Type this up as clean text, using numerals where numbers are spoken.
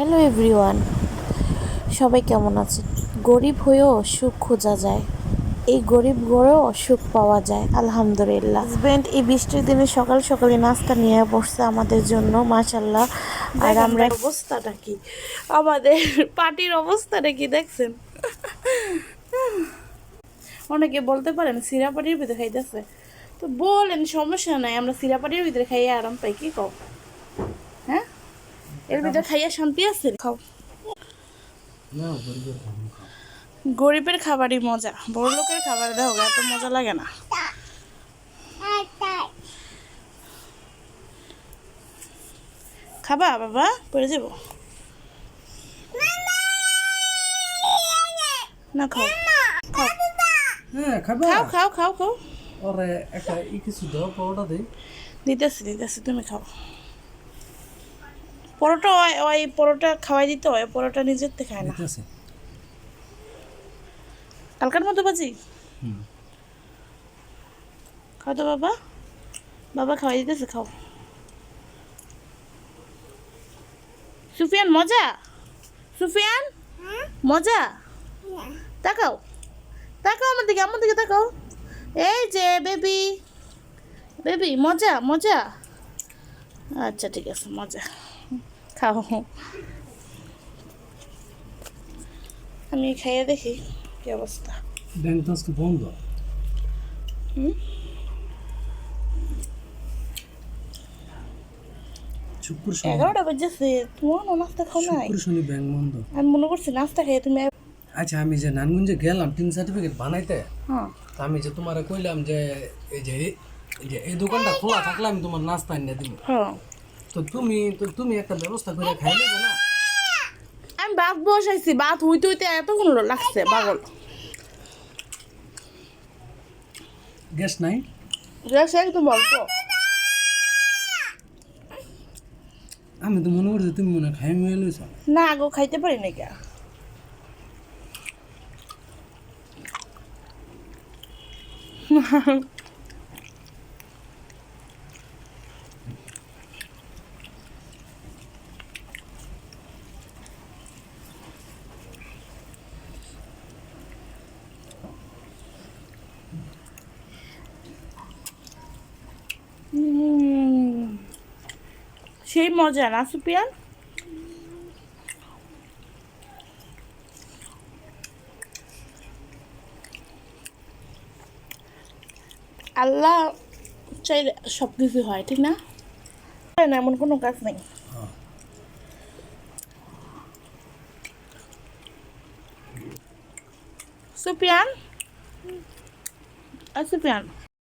Hello everyone, সবাই কেমন আছেন? গরিব হয়েও সুখ খোঁজা যায়, এই গরিব গড়েও সুখ পাওয়া যায় আলহামদুলিল্লাহ। হাজব্যান্ড এই বৃষ্টির দিনে সকাল সকালে নাস্তা নিয়ে বসছে আমাদের জন্য, মাশাল্লাহ। আর আমরা অবস্থাটা কি, আমাদের পার্টির অবস্থাটা কি দেখছেন? অনেকে বলতে পারেন সিরাপাটির ভিতরে খাইতেছে, তো বলেন সমস্যা নাই, আমরা সিরাপাটির ভিতরে খাইয়ে আরাম পাই, কি কও? হ্যাঁ, এর ভিতরে খাইয়া শান্তি আছে? খাও, গরিবের খাবারই মজা, বড় লোকের খাবার দেখো এত মজা লাগে না। খাবা বাবা? পড়ে যাবো না, খাও খাও হ্যাঁ খাবা খাও খাও খাও খাও। ওরে একটা কিছু দাও পাউডার দেই দিতেছি দিতেছি, তুমি খাও। পরোটা ওই পরোটা খাওয়াই দিতে হয়, পরোটা নিজের থেকে খায় না। দিতেছে কালকার মতো বাজি খাও তো বাবা, বাবা খাওয়াই দিতেছে, খাও। সুফিয়ান মজা, সুফিয়ান মজা, তাকাও তাকাও আমার দিকে, আমার দিকে তাকাও। এই যে বেবি, বেবি মজা মজা, আচ্ছা ঠিক আছে মজা, খাও। আমি খাইয়ে দেখি কি অবস্থা। ব্যাংক তো আজকে বন্ধ। শুক্র শনি 11টা বাজেছে, তোমার নাস্তা খাও নাই? শুক্র শনি ব্যাংক বন্ধ। আমি মনে করছি নাস্তা খেয়ে তুমি আচ্ছা আমি যে নানগঞ্জে গেলাম টিন সার্টিফিকেট বানাইতে, হ্যাঁ তা আমি যে তোমারে কইলাম যে এই দোকানটা খোলা থাকলে আমি তোমার নাস্তা এনে দিব, হ্যাঁ, তো তুমি একটা ব্যবস্থা করে খাই নেবে না? আমি ভাত বসাইছি, ভাত হইতে হইতে এতক্ষণ লাগছে পাগল। গ্যাস নাই? গ্যাস একদম অল্প। আমি তো মনে করছি তুমি মনে হয় খাই মেয়ে লইছ। না গো, খাইতে পারি না কে। সেই মজা না সুপিয়ান? আল্লাহ চাইলে সব কিছু হয়, ঠিক না? না এমন কোনো কাজ নেই। সুপিয়ান, সুপিয়ান